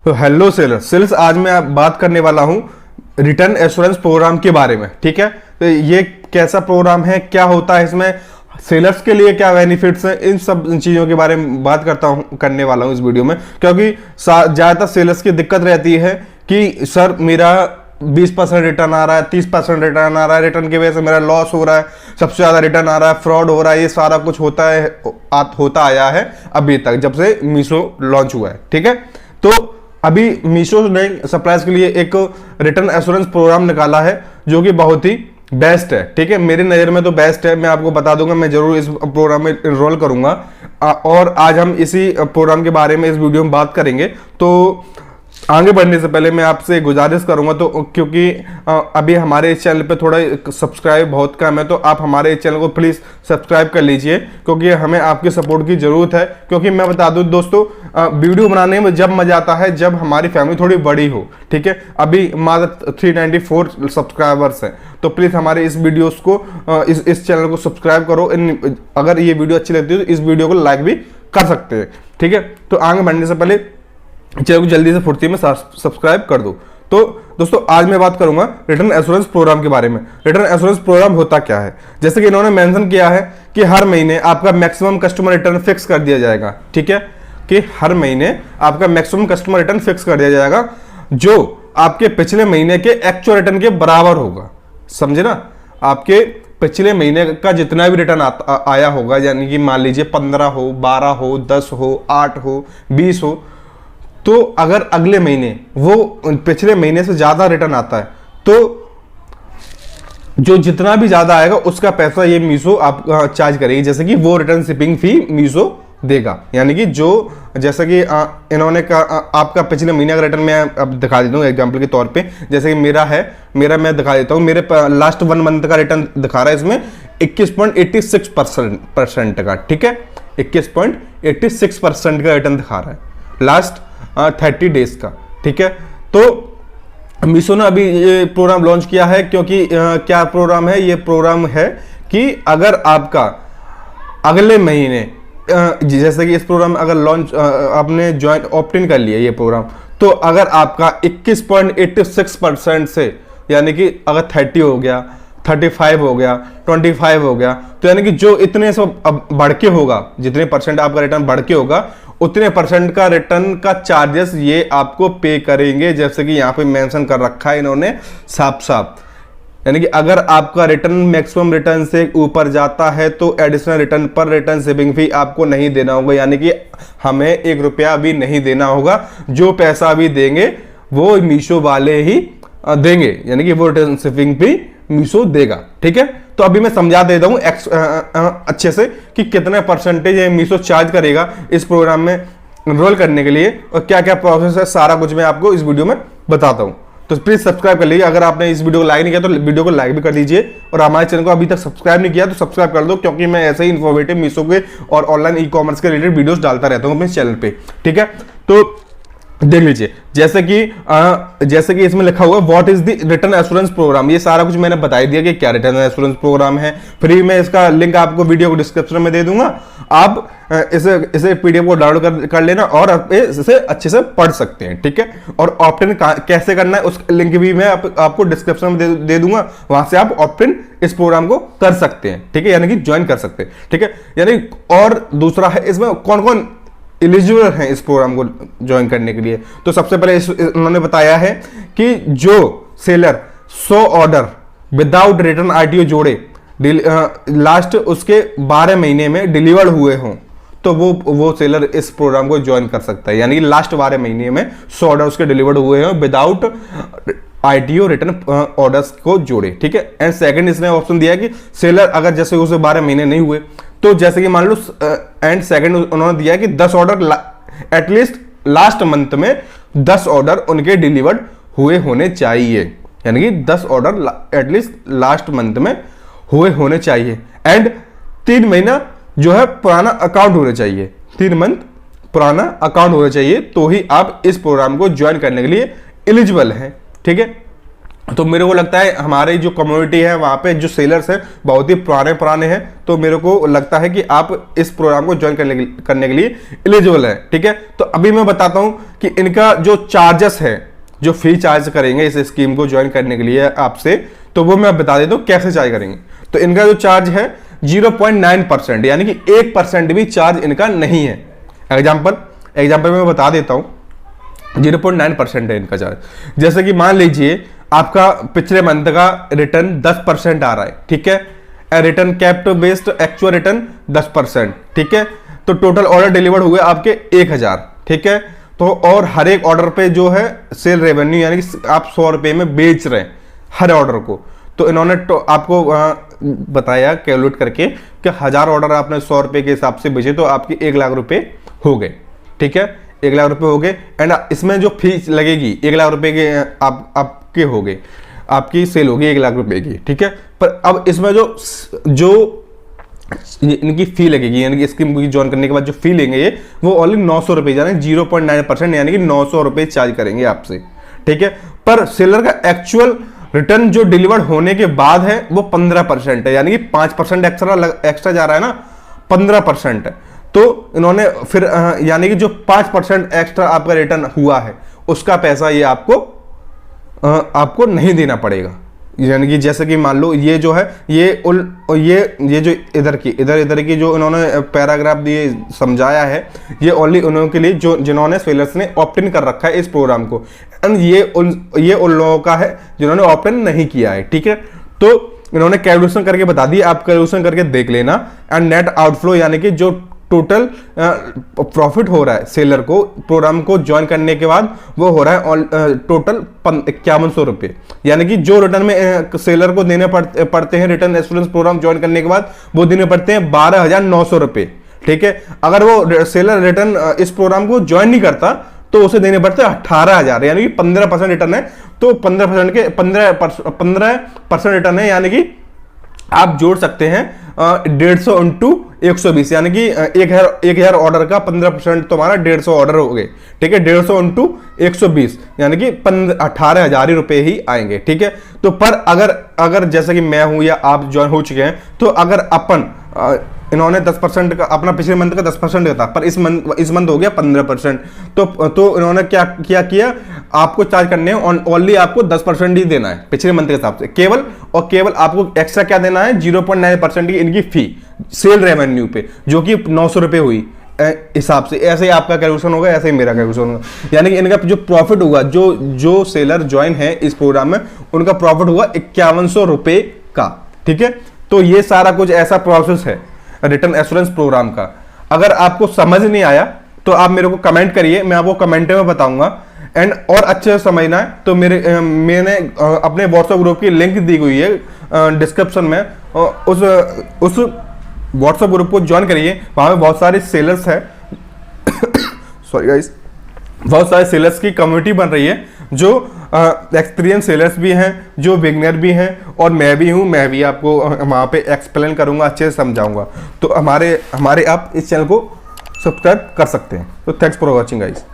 तो hello sales, आज मैं बात करने वाला हूं रिटर्न एश्योरेंस प्रोग्राम के बारे में। ठीक है, तो ये कैसा प्रोग्राम है, क्या होता है इसमें, सेलर्स के लिए क्या बेनिफिट्स हैं, इन सब चीज़ों के बारे में बात करने वाला हूं इस वीडियो में। क्योंकि ज़्यादातर सेलर्स की दिक्कत रहती है कि सर मेरा 20% रिटर्न आ रहा है, 30% रिटर्न आ रहा है, रिटर्न की वजह से मेरा लॉस हो रहा है, सबसे ज़्यादा रिटर्न आ रहा है, फ्रॉड हो रहा है, ये सारा कुछ होता आया है अभी तक जब से मीशो लॉन्च हुआ है। ठीक है, तो अभी मीशो ने सप्लायर्स के लिए एक रिटर्न एश्योरेंस प्रोग्राम निकाला है जो कि बहुत ही बेस्ट है। ठीक है, मेरी नज़र में तो बेस्ट है, मैं आपको बता दूंगा, मैं जरूर इस प्रोग्राम में इनरोल करूंगा और आज हम इसी प्रोग्राम के बारे में इस वीडियो में बात करेंगे। तो आगे बढ़ने से पहले मैं आपसे गुजारिश करूंगा, तो क्योंकि अभी हमारे इस चैनल पे थोड़ा सब्सक्राइब बहुत कम है, तो आप हमारे इस चैनल को प्लीज़ सब्सक्राइब कर लीजिए क्योंकि हमें आपके सपोर्ट की ज़रूरत है। क्योंकि मैं बता दूं दोस्तों, वीडियो बनाने में जब मजा आता है जब हमारी फैमिली थोड़ी बड़ी हो। ठीक है, अभी मात्र 394 सब्सक्राइबर्स हैं, तो प्लीज़ हमारे इस वीडियोस को इस चैनल को सब्सक्राइब करो। अगर ये वीडियो अच्छी लगती है तो इस वीडियो को लाइक भी कर सकते हैं। ठीक है, तो आगे बढ़ने से पहले चैनल को जल्दी से फुर्ती में सब्सक्राइब कर दो। तो दोस्तों, आज मैं बात करूंगा रिटर्न एश्योरेंस प्रोग्राम के बारे में। रिटर्न एश्योरेंस प्रोग्राम होता क्या है, जैसे कि इन्होंने मेंशन किया है कि हर महीने आपका मैक्सिमम कस्टमर रिटर्न फिक्स कर दिया जाएगा। ठीक है, कि हर महीने आपका मैक्सिमम कस्टमर रिटर्न फिक्स कर दिया जाएगा जो आपके पिछले महीने के एक्चुअल रिटर्न के बराबर होगा। समझे ना, आपके पिछले महीने का जितना भी रिटर्न आया होगा, यानी कि मान लीजिए 15 हो, 12 हो, 10 हो, 8 हो, 20 हो, तो अगर अगले महीने वो पिछले महीने से ज्यादा रिटर्न आता है तो जो जितना भी ज्यादा आएगा उसका पैसा ये मीशो आप चार्ज करेगी, जैसे कि वो रिटर्न शिपिंग फी मीशो देगा। यानी कि जो जैसे कि इन्होंने आपका पिछले महीने का रिटर्न मैं अब दिखा देता हूँ एग्जांपल के तौर पे। जैसे कि मैं दिखा देता हूँ, मेरे लास्ट 1 मंथ का रिटर्न दिखा रहा है इसमें 21.86% का। ठीक है, 21.86% का रिटर्न दिखा रहा है लास्ट 30 डेज का। ठीक है, तो मीशो ने अभी ये प्रोग्राम लॉन्च किया है क्योंकि क्या प्रोग्राम है, ये प्रोग्राम है कि अगर आपका अगले महीने जैसे कि इस प्रोग्राम अगर लॉन्च आपने ज्वाइन ऑप्ट इन कर लिया ये प्रोग्राम, तो अगर आपका 21.86% से, यानी कि अगर 30 हो गया, 35 हो गया, 25 हो गया, तो यानी कि जो इतने से बढ़ के होगा, जितने परसेंट आपका रिटर्न बढ़ के होगा उतने परसेंट का रिटर्न का चार्जेस ये आपको पे करेंगे। जैसे कि यहाँ पे मेंशन कर रखा है इन्होंने साफ साफ, यानी कि अगर आपका रिटर्न मैक्सिमम रिटर्न से ऊपर जाता है तो एडिशनल रिटर्न पर रिटर्न शिपिंग फी आपको नहीं देना होगा, यानी कि हमें 1 रुपया भी नहीं देना होगा। जो पैसा भी देंगे वो मीशो वाले ही देंगे, यानी कि वो रिटर्न शिपिंग फी मीशो देगा। ठीक है, तो अभी मैं समझा देता हूं अच्छे से कि कितने परसेंटेज मीशो चार्ज करेगा इस प्रोग्राम में एनरोल करने के लिए और क्या क्या प्रोसेस है, सारा कुछ मैं आपको इस वीडियो में बताता हूं। तो प्लीज सब्सक्राइब कर लीजिए। अगर आपने इस वीडियो को लाइक नहीं किया तो वीडियो को लाइक भी कर दीजिए और हमारे चैनल को अभी तक सब्सक्राइब नहीं किया तो सब्सक्राइब कर दो, क्योंकि मैं ऐसे ही इन्फॉर्मेटिव मीशो के और ऑनलाइन ई कॉमर्स के रिलेटेड वीडियोस डालता रहता हूं अपने चैनल पे। ठीक है, तो देख लीजिए, जैसे कि इसमें लिखा हुआ what is the return assurance program, ये सारा कुछ मैंने बता दिया कि क्या रिटर्न एश्योरेंस प्रोग्राम है। फ्री में इसका लिंक आपको वीडियो को डिस्क्रिप्शन में दे दूंगा, आप इसे पीडीएफ को डाउनलोड कर लेना और इसे अच्छे से पढ़ सकते हैं। ठीक है, और ऑप्ट इन कैसे करना है उसका लिंक भी मैं आपको डिस्क्रिप्शन में दे दूंगा, वहां से आप ऑप्ट इन इस प्रोग्राम को कर सकते हैं। ठीक है, यानी कि ज्वाइन कर सकते हैं। ठीक है, यानी और दूसरा है इसमें कौन कौन एलिजिबल हैं इस प्रोग्राम को ज्वाइन करने के लिए। तो सबसे पहले उन्होंने बताया है कि जो seller 100 order without return RTO जोड़े लास्ट उसके 12 महीने में डिलीवर्ड हुए हों तो वो सेलर इस प्रोग्राम को ज्वाइन कर सकता है। यानी कि लास्ट 12 महीने में 100 ऑर्डर उसके डिलीवर्ड हुए हैं विदाउट आईटीओ रिटर्न ऑर्डर्स को जोड़े। ठीक है, एंड सेकंड इसने ऑप्शन दिया है कि सेलर अगर जैसे उसे 12 महीने नहीं हुए तो जैसे कि मान लो, एंड सेकंड उन्होंने दिया है कि 10 ऑर्डर एटलीस्ट लास्ट मंथ में 10 ऑर्डर उनके डिलीवर्ड हुए होने चाहिए, यानी कि 10 ऑर्डर एटलीस्ट लास्ट मंथ में हुए होने चाहिए। एंड 3 महीना जो है पुराना अकाउंट होना चाहिए, 3 मंथ पुराना अकाउंट होना चाहिए, तो ही आप इस प्रोग्राम को ज्वाइन करने के लिए एलिजिबल हैं। ठीक है, तो मेरे को लगता है हमारी जो कम्युनिटी है वहाँ पे जो सेलर्स हैं बहुत ही पुराने हैं, तो मेरे को लगता है कि आप इस प्रोग्राम को ज्वाइन करने के लिए एलिजिबल है। ठीक है, तो अभी मैं बताता हूँ कि इनका जो चार्जेस है, जो फी चार्ज करेंगे इस स्कीम को ज्वाइन करने के लिए आपसे, तो वो मैं बता देता हूँ कैसे चार्ज करेंगे। तो इनका जो चार्ज है 0.9%, यानी कि 1% भी चार्ज इनका नहीं है। एग्जाम्पल मैं बता देता हूँ, 0.9% है इनका चार्ज। जैसे कि मान लीजिए आपका पिछले मंथ का रिटर्न 10% आ रहा है, ठीक है, return kept based actual return 10%, ठीक है, तो टोटल ऑर्डर डिलीवर्ड हुए आपके 1000, ठीक है, तो और हर एक ऑर्डर पे जो है सेल रेवेन्यू, यानी कि आप 100 रुपए में बेच रहे हैं हर ऑर्डर को, तो इन्होंने आपको बताया कैलकुलेट करके कि 1000 ऑर्डर आपने 100 रुपए के हिसाब से बेचे तो आपके 1 लाख रुपए हो गए। ठीक है, 1 लाख रुपए हो गए, एंड इसमें जो फीस लगेगी 1 लाख रुपए के आपके हो गए, आपकी सेल होगी 1 लाख रुपए की। ठीक है, पर अब इसमें जो इनकी फी लगेगी, यानी कि स्कीम को ज्वाइन करने के बाद जो फी लेंगे ये, वो ओनली 900 रुपए, यानी 0.9%, यानी कि 900 रुपए चार्ज करेंगे आपसे। ठीक है, पर सेलर का एक्चुअल रिटर्न जो डिलीवर्ड होने के बाद है वो 15% है, यानी कि 5% एक्स्ट्रा जा रहा है ना, 15% है। तो इन्होंने फिर यानी कि जो 5% एक्स्ट्रा आपका रिटर्न हुआ है उसका पैसा ये आपको नहीं देना पड़ेगा। यानी कि जैसे कि मान लो ये जो है ये जो इधर की जो इन्होंने पैराग्राफ दिए समझाया है, ये ओनली उन के लिए जिन्होंने सेलर्स ने ऑप्ट इन कर रखा है इस प्रोग्राम को, एंड ये उन लोगों का है जिन्होंने ऑप्ट इन नहीं किया है। ठीक है, तो इन्होंने कैलकुलेशन करके बता दी, आप कैलकुलेशन करके देख लेना। एंड नेट आउटफ्लो, यानी कि जो टोटल प्रॉफिट हो रहा है सेलर को प्रोग्राम को ज्वाइन करने के बाद, वो हो रहा है टोटल 5100 रुपये, यानी कि जो रिटर्न में सेलर को देने पड़ते हैं रिटर्न एश्योरेंस प्रोग्राम ज्वाइन करने के बाद, वो देने पड़ते हैं 12900 रुपये। ठीक है, अगर वो सेलर रिटर्न इस प्रोग्राम को ज्वाइन नहीं करता तो उसे देने पड़ते हैं 18000, यानी कि 15% रिटर्न है, तो 15% के 15% रिटर्न है, यानी कि आप जोड़ सकते हैं 150 इंटू 120, यानी कि 1000 ऑर्डर का 15% तुम्हारा 150 ऑर्डर हो गए। ठीक है, 150 इंटू 120 यानी कि 18,000 रुपए ही आएंगे। ठीक है, तो पर अगर जैसे कि मैं हूं या आप ज्वाइन हो चुके हैं, तो अगर इन्होंने 10% का अपना पिछले मंथ का 10% था, पर इस मंथ हो गया 15%, तो इन्होंने क्या किया आपको चार्ज करने हैं ओनली आपको 10% ही देना है पिछले मंथ के हिसाब से, केवल आपको एक्स्ट्रा क्या देना है 0.9% की इनकी फी सेल रेवेन्यू पे, जो कि 900 रुपए हुई हिसाब से। ऐसे ही आपका कैलकुलेशन होगा, ऐसे ही मेरा कैलकुलेशन होगा, यानी कि इनका जो प्रॉफिट होगा, जो सेलर ज्वाइन है इस प्रोग्राम में, उनका प्रॉफिट होगा 5100 रुपए का। ठीक है, तो ये सारा कुछ ऐसा प्रोसेस है रिटर्न एश्योरेंस प्रोग्राम का। अगर आपको समझ नहीं आया तो आप मेरे को कमेंट करिए, मैं आपको कमेंट में बताऊंगा। एंड और अच्छे से समझना है तो मैंने अपने व्हाट्सएप ग्रुप की लिंक दी हुई है डिस्क्रिप्शन में, उस व्हाट्सएप ग्रुप को ज्वाइन करिए। वहां पे बहुत सारे सेलर्स है सॉरी गाइस, बहुत सारे सेलर्स की कम्युनिटी बन रही है, जो एक्सपीरियंस सेलर्स भी हैं, जो बिगनर भी हैं, और मैं भी हूं, मैं भी आपको वहाँ पे एक्सप्लेन करूंगा, अच्छे से समझाऊंगा। तो हमारे आप इस चैनल को सब्सक्राइब कर सकते हैं। तो थैंक्स फॉर वॉचिंग गाइस।